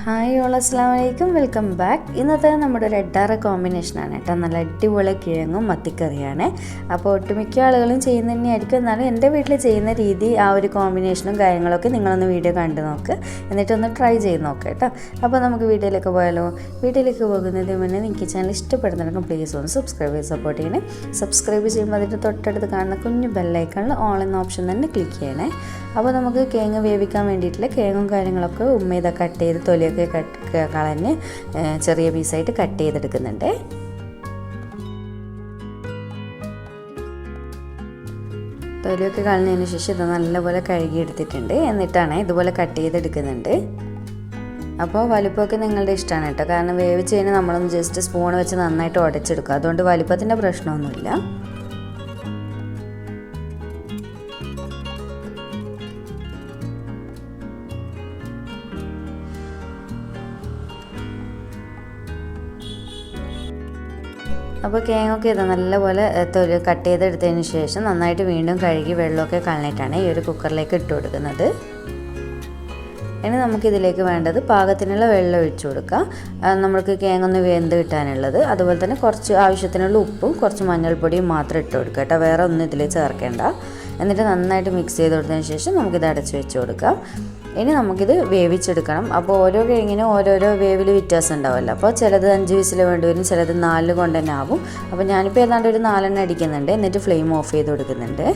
Hi all അസ്സലാമു അലൈക്കും, welcome back. ഇന്നത്തെ നമ്മുടെ ഒരു എഡാറ കോമ്പിനേഷനാണ് കേട്ടോ. നല്ല അടിപൊളി കിഴങ്ങും മത്തിക്കറിയാണ്. അപ്പോൾ ഒട്ടുമിക്ക ആളുകളും ചെയ്യുന്ന തന്നെയായിരിക്കും. എന്നാലും എൻ്റെ വീട്ടിൽ ചെയ്യുന്ന രീതി ആ ഒരു കോമ്പിനേഷനും കാര്യങ്ങളൊക്കെ നിങ്ങളൊന്ന് വീഡിയോ കണ്ടു നോക്ക്, എന്നിട്ടൊന്ന് ട്രൈ ചെയ്ത് നോക്കുക കേട്ടോ. അപ്പോൾ നമുക്ക് വീഡിയോയിലേക്ക് പോയാലോ. വീഡിയോയിലേക്ക് പോകുന്നതിന് മുന്നേ നിങ്ങൾക്ക് ചാനൽ ഇഷ്ടപ്പെടുന്നുണ്ടെങ്കിൽ പ്ലീസ് ഒന്ന് സബ്സ്ക്രൈബ് ചെയ്ത് സപ്പോർട്ട് ചെയ്യണേ. സബ്സ്ക്രൈബ് ചെയ്യുമ്പോൾ അതിൻ്റെ തൊട്ടടുത്ത് കാണുന്ന കുഞ്ഞു ബെല്ലൈക്കണിൽ ഓൾ എന്ന ഓപ്ഷൻ തന്നെ ക്ലിക്ക് ചെയ്യണേ. അപ്പോൾ നമുക്ക് കിഴങ്ങ് വേവിക്കാൻ വേണ്ടിയിട്ടുള്ള കിഴങ്ങും കാര്യങ്ങളൊക്കെ ഉമ്മ ഇതൊക്കെ കട്ട് ചെയ്ത് തൊലിയൊക്കെ കളഞ്ഞ് ചെറിയ പീസായിട്ട് കട്ട് ചെയ്തെടുക്കുന്നുണ്ട്. തൊലിയൊക്കെ കളഞ്ഞതിന് ശേഷം ഇത് നല്ലപോലെ കഴുകിയെടുത്തിട്ടുണ്ട്. എന്നിട്ടാണ് ഇതുപോലെ കട്ട് ചെയ്തെടുക്കുന്നുണ്ട്. അപ്പോൾ വലുപ്പമൊക്കെ നിങ്ങളുടെ ഇഷ്ടമാണ് കേട്ടോ. കാരണം വേവിച്ച് കഴിഞ്ഞാൽ നമ്മളൊന്ന് ജസ്റ്റ് സ്പൂൺ വെച്ച് നന്നായിട്ട് ഉടച്ചെടുക്കുക. അതുകൊണ്ട് വലുപ്പത്തിൻ്റെ പ്രശ്നമൊന്നുമില്ല. അപ്പോൾ കിഴങ്ങൊക്കെ ഇത് നല്ലപോലെ തൊലി കട്ട് ചെയ്തെടുത്തതിന് ശേഷം നന്നായിട്ട് വീണ്ടും കഴുകി വെള്ളമൊക്കെ കളഞ്ഞിട്ടാണ് ഈ ഒരു കുക്കറിലേക്ക് ഇട്ട് കൊടുക്കുന്നത്. ഇനി നമുക്കിതിലേക്ക് വേണ്ടത് പാകത്തിനുള്ള വെള്ളം ഒഴിച്ചു കൊടുക്കാം. നമുക്ക് കിഴങ്ങൊന്ന് വെന്ത് കിട്ടാനുള്ളത്. അതുപോലെ തന്നെ കുറച്ച് ആവശ്യത്തിനുള്ള ഉപ്പും കുറച്ച് മഞ്ഞൾപ്പൊടിയും മാത്രം ഇട്ട് കൊടുക്കുക കേട്ടോ. വേറെ ഒന്നും ഇതിൽ ചേർക്കേണ്ട. എന്നിട്ട് നന്നായിട്ട് മിക്സ് ചെയ്ത് കൊടുത്തതിന് ശേഷം നമുക്കിത് അടച്ച് വെച്ച് കൊടുക്കാം. ഇനി നമുക്കിത് വേവിച്ചെടുക്കണം. അപ്പോൾ ഓരോ കിഴങ്ങിനും ഓരോരോ വേവിൽ വ്യത്യാസം ഉണ്ടാവുമല്ലോ. അപ്പോൾ ചിലത് 5 വിസിൽ വേണ്ടി വരും, ചിലത് 4 കൊണ്ട് തന്നെ ആവും. അപ്പോൾ ഞാനിപ്പോൾ ഏതാണ്ട് ഒരു 4 അടിക്കുന്നുണ്ട്. എന്നിട്ട് ഫ്ലെയിം ഓഫ് ചെയ്ത് കൊടുക്കുന്നുണ്ട്.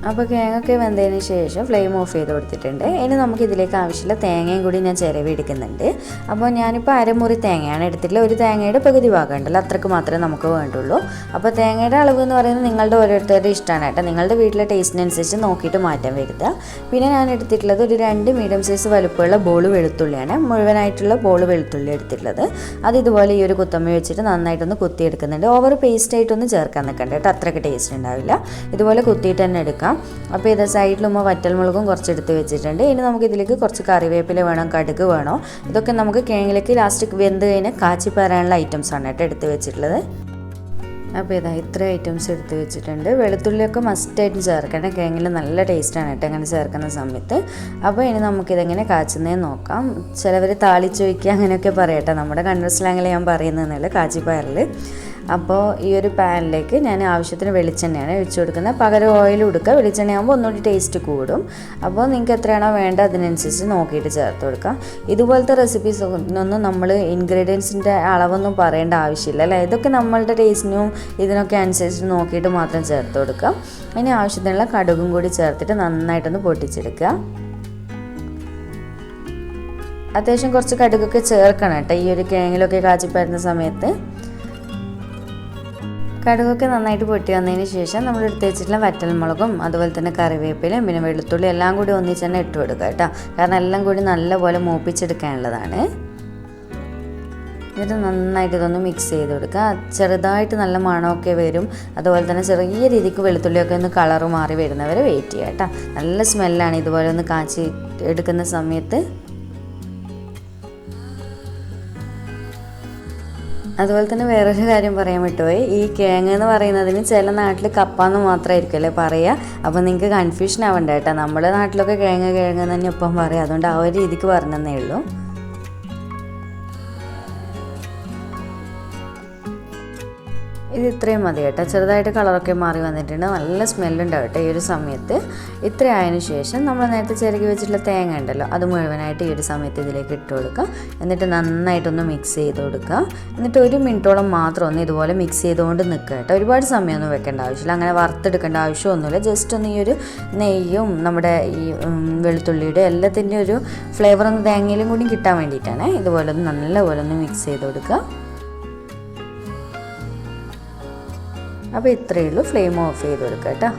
അപ്പോൾ കിഴങ്ങൊക്കെ വെന്തതിന് ശേഷം ഫ്ലെയിം ഓഫ് ചെയ്ത് കൊടുത്തിട്ടുണ്ട്. ഇനി നമുക്കിതിലേക്ക് ആവശ്യമുള്ള തേങ്ങയും കൂടി ഞാൻ ചിരവി എടുക്കുന്നുണ്ട്. അപ്പോൾ ഞാനിപ്പോൾ അരമുറി തേങ്ങയാണ് എടുത്തിട്ടുള്ളത്. ഒരു തേങ്ങയുടെ പകുതി ഭാഗം ഉണ്ടല്ലോ, അത്രയ്ക്ക് മാത്രമേ നമുക്ക് വേണ്ടുള്ളൂ. അപ്പോൾ തേങ്ങയുടെ അളവ് എന്ന് പറയുന്നത് നിങ്ങളുടെ ഓരോരുത്തരുടെ ഇഷ്ടമാണ് കേട്ടോ. നിങ്ങളുടെ വീട്ടിലെ ടേസ്റ്റിനനുസരിച്ച് നോക്കിയിട്ട് മാറ്റം വരുത്തുക. പിന്നെ ഞാൻ എടുത്തിട്ടുള്ളത് ഒരു 2 മീഡിയം സൈസ് വലുപ്പമുള്ള ബോൾ വെളുത്തുള്ളിയാണ്. മുഴുവനായിട്ടുള്ള ബോൾ വെളുത്തുള്ളി എടുത്തിട്ടുള്ളത്. അത് ഇതുപോലെ ഈ ഒരു കുത്തമ്മ വെച്ചിട്ട് നന്നായിട്ടൊന്ന് കുത്തിയെടുക്കുന്നുണ്ട്. ഓവർ പേസ്റ്റ് ആയിട്ടൊന്ന് ചേർക്കാൻ നിൽക്കണ്ട കേട്ടോ, അത്രയ്ക്ക് ടേസ്റ്റ് ഉണ്ടാവില്ല. ഇതുപോലെ കുത്തിയിട്ട് തന്നെ എടുക്കാം. അപ്പോൾ ഇത് സൈഡിലുമ്പോൾ വറ്റൽമുളകും കുറച്ചെടുത്ത് വെച്ചിട്ടുണ്ട്. ഇനി നമുക്കിതിലേക്ക് കുറച്ച് കറിവേപ്പില വേണം, കടുക് വേണം. ഇതൊക്കെ നമുക്ക് കിഴങ്ങിലേക്ക് ലാസ്റ്റ് വെന്ത് കഴിഞ്ഞാൽ കാച്ചി പാരാനുള്ള ഐറ്റംസാണ് കേട്ടോ എടുത്ത് വെച്ചിട്ടുള്ളത്. അപ്പോൾ ഇതാ ഇത്ര ഐറ്റംസ് എടുത്ത് വെച്ചിട്ടുണ്ട്. വെളുത്തുള്ളിയൊക്കെ മസ്റ്റായിട്ട് ചേർക്കണം. കിഴങ്ങിൽ നല്ല ടേസ്റ്റാണ് കേട്ടോ അങ്ങനെ ചേർക്കുന്ന സമയത്ത്. അപ്പോൾ ഇനി നമുക്കിതെങ്ങനെ കാച്ചുന്നതെന്ന് നോക്കാം. ചിലവർ താളിച്ച് വയ്ക്കുക അങ്ങനെയൊക്കെ പറയട്ടെ. നമ്മുടെ കണ്ണൂർ സ്ലാങ്ങിൽ ഞാൻ പറയുന്നതെന്നല്ല, കാച്ചിപ്പയറിൽ. അപ്പോൾ ഈ ഒരു പാനിലേക്ക് ഞാൻ ആവശ്യത്തിന് വെളിച്ചെണ്ണയാണ് ഒഴിച്ചു കൊടുക്കുന്നത്. പകരം ഓയിൽ കൊടുക്കുക. വെളിച്ചെണ്ണയാകുമ്പോൾ ഒന്നുകൂടി ടേസ്റ്റ് കൂടും. അപ്പോൾ നിങ്ങൾക്ക് എത്രയാണോ വേണ്ട അതിനനുസരിച്ച് നോക്കിയിട്ട് ചേർത്ത് കൊടുക്കാം. ഇതുപോലത്തെ റെസിപ്പീസ് ഒന്നും നമ്മൾ ഇൻഗ്രീഡിയൻസിൻ്റെ അളവൊന്നും പറയേണ്ട ആവശ്യമില്ല അല്ലേ. ഇതൊക്കെ നമ്മളുടെ ടേസ്റ്റിനും ഇതിനൊക്കെ അനുസരിച്ച് നോക്കിയിട്ട് മാത്രം ചേർത്ത് കൊടുക്കാം. ഇനി ആവശ്യത്തിനുള്ള കടുകും കൂടി ചേർത്തിട്ട് നന്നായിട്ടൊന്ന് പൊട്ടിച്ചെടുക്കുക. അത്യാവശ്യം കുറച്ച് കടുകൊക്കെ ചേർക്കണം കേട്ടോ ഈ ഒരു കിഴങ്ങിലൊക്കെ കാച്ചിപ്പരുന്ന സമയത്ത്. കടുകൊക്കെ നന്നായിട്ട് പൊട്ടി വന്നതിന് ശേഷം നമ്മൾ എടുത്ത് വെച്ചിട്ടുള്ള വറ്റൽമുളകും അതുപോലെ തന്നെ കറിവേപ്പിലയും പിന്നെ വെളുത്തുള്ളി എല്ലാം കൂടി ഒന്നിച്ച് തന്നെ ഇട്ട് കൊടുക്കുക കേട്ടോ. കാരണം എല്ലാം കൂടി നല്ലപോലെ മൂപ്പിച്ചെടുക്കാനുള്ളതാണ്. എന്നിട്ട് നന്നായിട്ട് ഇതൊന്ന് മിക്സ് ചെയ്ത് കൊടുക്കുക. ചെറുതായിട്ട് നല്ല മണമൊക്കെ വരും. അതുപോലെ തന്നെ ചെറിയ രീതിക്ക് വെളുത്തുള്ളിയൊക്കെ ഒന്ന് കളറ് മാറി വരുന്നവരെ വെയിറ്റ് ചെയ്യുക കേട്ടോ. നല്ല സ്മെല്ലാണ് ഇതുപോലെ ഒന്ന് കാച്ചി എടുക്കുന്ന സമയത്ത്. അതുപോലെ തന്നെ വേറൊരു കാര്യം പറയാൻ വിട്ടുപോയി. ഈ കിഴങ്ങ് എന്ന് പറയുന്നതിന് ചില നാട്ടിൽ കപ്പാന്ന് മാത്രമായിരിക്കുമല്ലേ പറയുക. അപ്പോൾ നിങ്ങൾക്ക് കൺഫ്യൂഷൻ ആവണ്ട കേട്ടോ. നമ്മുടെ നാട്ടിലൊക്കെ കിഴങ്ങ് തന്നെ ഒപ്പം പറയാം. അതുകൊണ്ട് ആ ഒരു രീതിക്ക് പറഞ്ഞതേ ഉള്ളൂ. ഇത് ഇത്രയും മതി കേട്ടോ. ചെറുതായിട്ട് കളറൊക്കെ മാറി വന്നിട്ടുണ്ട്. നല്ല സ്മെല്ലുണ്ടാവും കേട്ടോ ഈ ഒരു സമയത്ത്. ഇത്ര ആയതിനു ശേഷം നമ്മൾ നേരത്തെ ചിരകി വെച്ചിട്ടുള്ള തേങ്ങ ഉണ്ടല്ലോ, അത് മുഴുവനായിട്ട് ഈ ഒരു സമയത്ത് ഇതിലേക്ക് ഇട്ട് കൊടുക്കുക. എന്നിട്ട് നന്നായിട്ടൊന്ന് മിക്സ് ചെയ്ത് കൊടുക്കുക. എന്നിട്ട് 1 മിനിറ്റോളം മാത്രം ഒന്ന് ഇതുപോലെ മിക്സ് ചെയ്തുകൊണ്ട് നിൽക്കുക കേട്ടോ. ഒരുപാട് സമയമൊന്നും വെക്കേണ്ട ആവശ്യമില്ല, അങ്ങനെ വറുത്തെടുക്കേണ്ട ആവശ്യമൊന്നുമില്ല. ജസ്റ്റ് ഒന്ന് ഈ ഒരു നെയ്യും നമ്മുടെ ഈ വെളുത്തുള്ളിയുടെ എല്ലാത്തിൻ്റെ ഒരു ഫ്ലേവർ ഒന്ന് തേങ്ങയിലും കൂടി കിട്ടാൻ വേണ്ടിയിട്ടാണ്. ഇതുപോലെ ഒന്ന് നല്ലപോലെ ഒന്ന് മിക്സ് ചെയ്ത് കൊടുക്കുക. അപ്പോൾ ഇത്രയേ ഉള്ളൂ. ഫ്ലെയിം ഓഫ് ചെയ്ത് കൊടുക്കുക കേട്ടോ.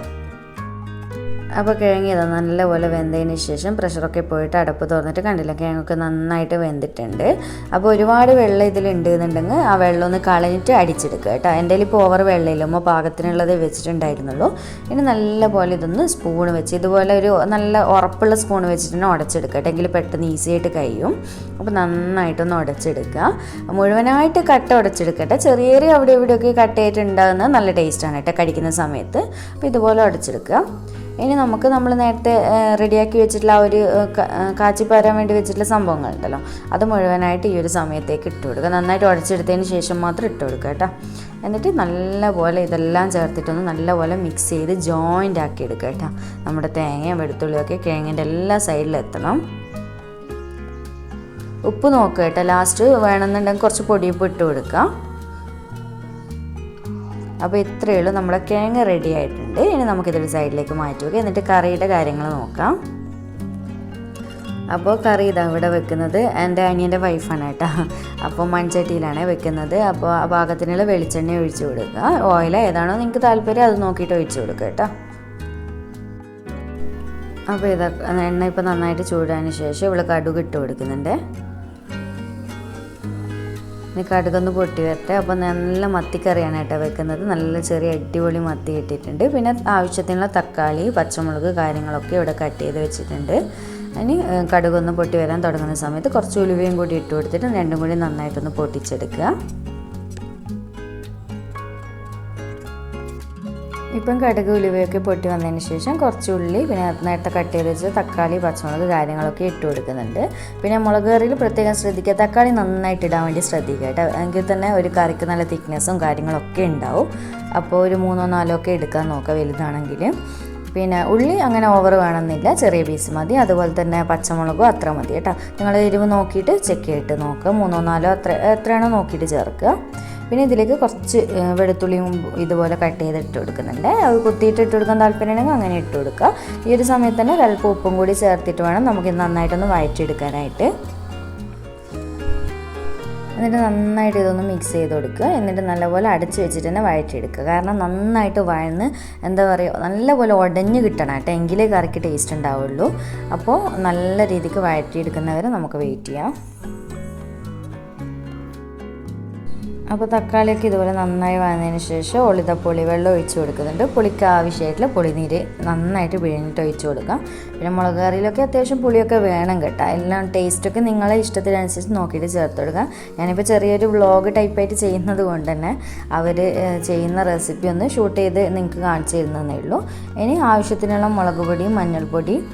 അപ്പോൾ കിഴങ്ങ് ഇതാ നല്ലപോലെ വെന്തതിന് ശേഷം പ്രഷറൊക്കെ പോയിട്ട് അടപ്പ് തുറന്നിട്ട് കണ്ടില്ല, കിഴങ്ങൊക്കെ നന്നായിട്ട് വെന്തിട്ടുണ്ട്. അപ്പോൾ ഒരുപാട് വെള്ളം ഇതിലുണ്ട് എന്നുണ്ടെങ്കിൽ ആ വെള്ളം ഒന്ന് കളഞ്ഞിട്ട് അടിച്ചെടുക്കുക കേട്ടോ. എൻ്റെ ഇപ്പോൾ ഓവർ വെള്ളമില്ല, നമ്മൾ പാകത്തിനുള്ളത് വെച്ചിട്ടുണ്ടായിരുന്നുള്ളൂ. ഇനി നല്ലപോലെ ഇതൊന്ന് സ്പൂൺ വെച്ച് ഇതുപോലെ ഒരു നല്ല ഉറപ്പുള്ള സ്പൂൺ വെച്ചിട്ട് തന്നെ ഉടച്ചെടുക്കുക കേട്ടോ, എങ്കിൽ പെട്ടെന്ന് ഈസി ആയിട്ട് കഴിയും. അപ്പോൾ നന്നായിട്ടൊന്ന് ഉടച്ചെടുക്കുക, മുഴുവനായിട്ട് കട്ട ഉടച്ചെടുക്കട്ടെ. ചെറിയ ചെറിയ അവിടെ ഇവിടെയൊക്കെ കട്ടയായിട്ടുണ്ടാകുന്നത് നല്ല ടേസ്റ്റാണ് കേട്ടോ കടിക്കുന്ന സമയത്ത്. അപ്പോൾ ഇതുപോലെ ഉടച്ചെടുക്കുക. ഇനി നമുക്ക് നമ്മൾ നേരത്തെ റെഡിയാക്കി വെച്ചിട്ടുള്ള ആ ഒരു കാച്ചി പരാൻ വേണ്ടി വെച്ചിട്ടുള്ള സംഭവങ്ങളുണ്ടല്ലോ, അത് മുഴുവനായിട്ട് ഈ ഒരു സമയത്തേക്ക് ഇട്ട് കൊടുക്കുക. നന്നായിട്ട് ഉടച്ചെടുത്തതിന് ശേഷം മാത്രം ഇട്ട് കൊടുക്കുക കേട്ടോ. എന്നിട്ട് നല്ലപോലെ ഇതെല്ലാം ചേർത്തിട്ടൊന്ന് നല്ലപോലെ മിക്സ് ചെയ്ത് ജോയിൻ്റ് ആക്കി എടുക്കുക കേട്ടോ. നമ്മുടെ തേങ്ങയും വെളുത്തുള്ളിയൊക്കെ കിഴങ്ങിൻ്റെ എല്ലാ സൈഡിലും എത്തണം. ഉപ്പ് നോക്കുക കേട്ടോ, ലാസ്റ്റ് വേണമെന്നുണ്ടെങ്കിൽ കുറച്ച് പൊടിയുപ്പ് ഇട്ട് കൊടുക്കുക. അപ്പോൾ ഇത്രയേ ഉള്ളൂ, നമ്മുടെ കിഴങ്ങ് റെഡി ആയിട്ടുണ്ട്. ഇനി നമുക്കിതൊരു സൈഡിലേക്ക് മാറ്റി വയ്ക്കുക. എന്നിട്ട് കറിയുടെ കാര്യങ്ങൾ നോക്കാം. അപ്പോൾ കറി ഇതാ ഇവിടെ വെക്കുന്നത് എൻ്റെ അനിയൻ്റെ വൈഫാണ് കേട്ടോ. അപ്പോൾ മൺചട്ടിയിലാണ് വെക്കുന്നത്. അപ്പോൾ ആ പാകത്തിനുള്ള വെളിച്ചെണ്ണ ഒഴിച്ച് കൊടുക്കുക. ഓയിൽ ഏതാണോ നിങ്ങൾക്ക് താല്പര്യം അത് നോക്കിയിട്ട് ഒഴിച്ച് കൊടുക്കുക കേട്ടോ. അപ്പോൾ ഇതാ എണ്ണ ഇപ്പോൾ നന്നായിട്ട് ചൂടായതിന് ശേഷം ഇവിടെ കടുക് ഇട്ട് കൊടുക്കുന്നുണ്ട്. ഇനി കടുകൊന്ന് പൊട്ടി വരട്ടെ. അപ്പോൾ നല്ല മത്തിക്കറിയാണ് കേട്ടോ വെക്കുന്നത്. നല്ല ചെറിയ അടിപൊളി മത്തി കിട്ടിയിട്ടുണ്ട്. പിന്നെ ആവശ്യത്തിനുള്ള തക്കാളി, പച്ചമുളക് കാര്യങ്ങളൊക്കെ ഇവിടെ കട്ട് ചെയ്ത് വെച്ചിട്ടുണ്ട്. ഇനി കടുകൊന്ന് പൊട്ടി വരാൻ തുടങ്ങുന്ന സമയത്ത് കുറച്ച് ഉലുവയും കൂടി ഇട്ട് കൊടുത്തിട്ട് രണ്ടും കൂടി നന്നായിട്ടൊന്ന് പൊട്ടിച്ചെടുക്കുക. ഇപ്പം കടുക് ഉലുവയൊക്കെ പൊട്ടി വന്നതിന് ശേഷം കുറച്ച് ഉള്ളി, പിന്നെ നേരത്തെ കട്ട് ചെയ്ത് വെച്ച് തക്കാളി, പച്ചമുളക് കാര്യങ്ങളൊക്കെ ഇട്ട് കൊടുക്കുന്നുണ്ട്. പിന്നെ മുളക് കറിയിൽ പ്രത്യേകം ശ്രദ്ധിക്കുക, തക്കാളി നന്നായിട്ട് ഇടാൻ വേണ്ടി ശ്രദ്ധിക്കുക കേട്ടോ. എങ്കിൽ തന്നെ ഒരു കറിക്ക് നല്ല തിക്നെസ്സും കാര്യങ്ങളൊക്കെ ഉണ്ടാവും. അപ്പോൾ ഒരു 3-4 ഒക്കെ എടുക്കാൻ നോക്കുക വലുതാണെങ്കിൽ. പിന്നെ ഉള്ളി അങ്ങനെ ഓവർ വേണമെന്നില്ല, ചെറിയ പീസ് മതി. അതുപോലെ തന്നെ പച്ചമുളകും അത്ര മതി കേട്ടോ. നിങ്ങൾ എരിവ് നോക്കിയിട്ട് ചെക്ക് ചെയ്തിട്ട് നോക്കുക, 3-4 എത്രയാണോ നോക്കിയിട്ട് ചേർക്കുക. പിന്നെ ഇതിലേക്ക് കുറച്ച് വെളുത്തുള്ളിയും ഇതുപോലെ കട്ട് ചെയ്ത് ഇട്ട് കൊടുക്കുന്നുണ്ട്. അത് കുത്തിയിട്ട് ഇട്ട് കൊടുക്കാൻ താല്പര്യമുണ്ടെങ്കിൽ അങ്ങനെ ഇട്ട് കൊടുക്കുക. ഈ ഒരു സമയത്ത് തന്നെ ഒരല്പം ഉപ്പും കൂടി ചേർത്തിട്ട് വേണം നമുക്ക് നന്നായിട്ടൊന്ന് വഴറ്റിയെടുക്കാനായിട്ട്. എന്നിട്ട് നന്നായിട്ട് ഇതൊന്ന് മിക്സ് ചെയ്ത് കൊടുക്കുക. എന്നിട്ട് നല്ലപോലെ അടച്ച് വെച്ചിട്ട് തന്നെ വഴറ്റിയെടുക്കുക. കാരണം നന്നായിട്ട് വഴന്ന് എന്താ പറയുക നല്ലപോലെ ഉടഞ്ഞ് കിട്ടണം കേട്ടോ, എങ്കിലേ കറിക്ക് ടേസ്റ്റ് ഉണ്ടാവുള്ളൂ. അപ്പോൾ നല്ല രീതിക്ക് വഴറ്റിയെടുക്കുന്നവരെ നമുക്ക് വെയിറ്റ് ചെയ്യാം. അപ്പോൾ തക്കാളിയൊക്കെ ഇതുപോലെ നന്നായി വഴന്നതിന് ശേഷം ഒളിതപ്പൊളി വെള്ളം ഒഴിച്ച് കൊടുക്കുന്നുണ്ട്. പുളിക്ക് ആവശ്യമായിട്ടുള്ള പുളിനീര് നന്നായിട്ട് പിഴിഞ്ഞിട്ട് ഒഴിച്ച് കൊടുക്കാം. പിന്നെ മുളക് കറിയിലൊക്കെ അത്യാവശ്യം പുളിയൊക്കെ വേണം കേട്ടോ. എല്ലാം ടേസ്റ്റൊക്കെ നിങ്ങളെ ഇഷ്ടത്തിനനുസരിച്ച് നോക്കിയിട്ട് ചേർത്ത് കൊടുക്കാം. ഞാനിപ്പോൾ ചെറിയൊരു വ്ളോഗ് ടൈപ്പായിട്ട് ചെയ്യുന്നത് കൊണ്ട് തന്നെ അവർ ചെയ്യുന്ന റെസിപ്പി ഒന്ന് ഷൂട്ട് ചെയ്ത് നിങ്ങൾക്ക് കാണിച്ചു തരുന്നതേ ഉള്ളൂ. ഇനി ആവശ്യത്തിനുള്ള മുളക് പൊടിയും മഞ്ഞൾപ്പൊടിയും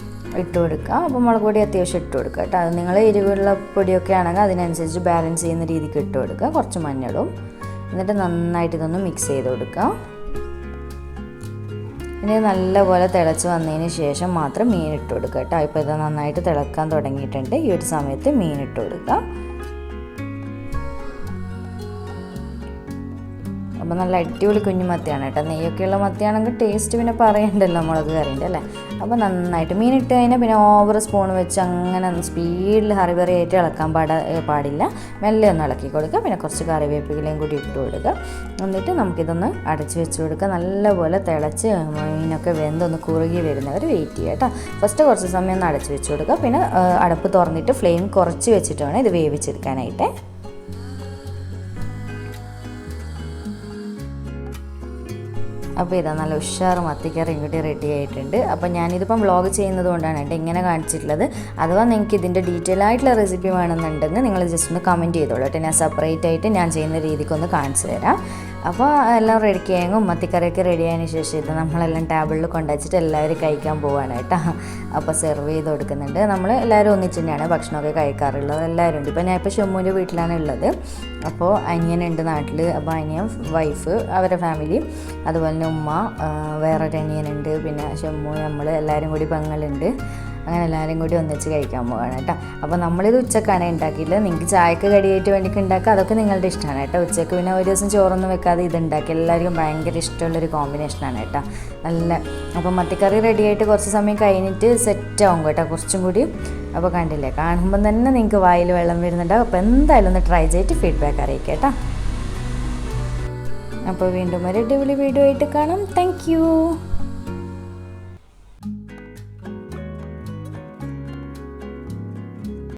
ഇട്ട് കൊടുക്കുക. അപ്പോൾ മുളക് പൊടി അത്യാവശ്യം ഇട്ട് കൊടുക്കുക കേട്ടോ. അത് നിങ്ങൾ എരിവുള്ള പൊടിയൊക്കെ ആണെങ്കിൽ അതിനനുസരിച്ച് ബാലൻസ് ചെയ്യുന്ന രീതിക്ക് ഇട്ട് കൊടുക്കുക. കുറച്ച് മഞ്ഞളും. എന്നിട്ട് നന്നായിട്ട് ഇതൊന്ന് മിക്സ് ചെയ്ത് കൊടുക്കുക. ഇനി നല്ലപോലെ തിളച്ച് വന്നതിന് ശേഷം മാത്രം മീൻ ഇട്ട് കൊടുക്കുക കേട്ടോ. ഇപ്പോൾ ഇത് നന്നായിട്ട് തിളക്കാൻ തുടങ്ങിയിട്ടുണ്ട്. ഈ ഒരു സമയത്ത് മീൻ ഇട്ട് കൊടുക്കുക. അപ്പോൾ നല്ല അടിപൊളി കുഞ്ഞു മത്തിയാണ് കേട്ടോ. നെയ്യൊക്കെയുള്ള മത്തിയാണെങ്കിൽ ടേസ്റ്റ് പിന്നെ പറയണ്ടല്ലോ മുളക് കറിൻ്റെ അല്ലേ. അപ്പോൾ നന്നായിട്ട് മീൻ ഇട്ട് കഴിഞ്ഞാൽ പിന്നെ ഓവർ സ്പൂൺ വെച്ച് അങ്ങനെ സ്പീഡിൽ ഹറിബറി ആയിട്ട് ഇളക്കാൻ പാടില്ല. മെല്ലെ ഒന്ന് ഇളക്കി കൊടുക്കുക. പിന്നെ കുറച്ച് കറിവേപ്പിലയും കൂടി ഇട്ട് കൊടുക്കുക. എന്നിട്ട് നമുക്കിതൊന്ന് അടച്ച് വെച്ച് കൊടുക്കുക. നല്ലപോലെ തിളച്ച് മീനൊക്കെ വെന്തൊന്ന് കുറുകി വരുന്നവർ വെയിറ്റ് ചെയ്യുക കേട്ടോ. ഫസ്റ്റ് കുറച്ച് സമയം ഒന്ന് അടച്ച് വെച്ച് കൊടുക്കുക. പിന്നെ അടപ്പ് തുറന്നിട്ട് ഫ്ലെയിം കുറച്ച് വെച്ചിട്ട് വേണം ഇത് വേവിച്ചെടുക്കാനായിട്ട്. അപ്പോൾ ഇതാ നല്ല ഉഷാറ് മത്തിക്കറി ഇങ്ങോട്ട് റെഡി ആയിട്ടുണ്ട്. അപ്പോൾ ഞാനിതിപ്പം വ്ളോഗ് ചെയ്യുന്നത് കൊണ്ടാണ് കേട്ടോ ഇങ്ങനെ കാണിച്ചിട്ടുള്ളത്. അഥവാ നിങ്ങൾക്ക് ഇതിൻ്റെ ഡീറ്റെയിൽ ആയിട്ടുള്ള റെസിപ്പി വേണമെന്നുണ്ടെങ്കിൽ നിങ്ങൾ ജസ്റ്റ് ഒന്ന് കമൻറ്റ് ചെയ്തോളൂ കേട്ടോ. ഞാൻ സെപ്പറേറ്റ് ആയിട്ട് ഞാൻ ചെയ്യുന്ന രീതിക്കൊന്ന് കാണിച്ചു തരാം. അപ്പോൾ എല്ലാം റെഡിയായെങ്കിൽ മത്തിക്കറിയൊക്കെ റെഡി ആയതിനു ശേഷം ഇത് നമ്മളെല്ലാം ടേബിളിൽ കൊണ്ടുവച്ചിട്ട് എല്ലാവരും കഴിക്കാൻ പോവാണ് കേട്ടോ. അപ്പോൾ സെർവ് ചെയ്ത് കൊടുക്കുന്നുണ്ട്. നമ്മൾ എല്ലാവരും ഒന്നിച്ച് തന്നെയാണ് ഭക്ഷണമൊക്കെ കഴിക്കാറുള്ളത്. എല്ലാവരും ഉണ്ട്. ഇപ്പോൾ ഞാൻ ഇപ്പോൾ ഷമ്മുവിൻ്റെ വീട്ടിലാണ് ഉള്ളത്. അപ്പോൾ അനിയനുണ്ട് നാട്ടിൽ. അപ്പോൾ അനിയൻ, വൈഫ്, അവരുടെ ഫാമിലി, അതുപോലെ തന്നെ ഉമ്മ, വേറൊരു അനിയനുണ്ട്, പിന്നെ ഷമ്മു, നമ്മൾ എല്ലാവരും കൂടി പെങ്ങളുണ്ട്. അങ്ങനെ എല്ലാവരും കൂടി ഒന്നിച്ച് കഴിക്കാൻ പോവാണ് കേട്ടോ. അപ്പോൾ നമ്മളിത് ഉച്ചക്കാണ് ഉണ്ടാക്കിയില്ല. നിങ്ങൾക്ക് ചായക്ക് കടിയായിട്ട് വേണ്ടിയിട്ട് ഉണ്ടാക്കുക, അതൊക്കെ നിങ്ങളുടെ ഇഷ്ടമാണ് കേട്ടോ. ഉച്ചക്ക് പിന്നെ ഒരു ദിവസം ചോറൊന്നും വെക്കാതെ ഇത് ഉണ്ടാക്കി എല്ലാവർക്കും ഭയങ്കര ഇഷ്ടമുള്ളൊരു കോമ്പിനേഷനാണ് കേട്ടോ. നല്ല അപ്പോൾ മത്തിക്കറി റെഡിയായിട്ട് കുറച്ച് സമയം കഴിഞ്ഞിട്ട് സെറ്റ് ആവും കേട്ടോ കുറച്ചും കൂടി. അപ്പോൾ കണ്ടില്ലേ, കാണുമ്പം തന്നെ നിങ്ങൾക്ക് വായിൽ വെള്ളം വരുന്നുണ്ടാവും. അപ്പോൾ എന്തായാലും ഒന്ന് ട്രൈ ചെയ്തിട്ട് ഫീഡ്ബാക്ക് അറിയിക്കാം കേട്ടോ. അപ്പോൾ വീണ്ടും ഒരു അടിപൊളി വീഡിയോ ആയിട്ട് കാണാം. Thank you.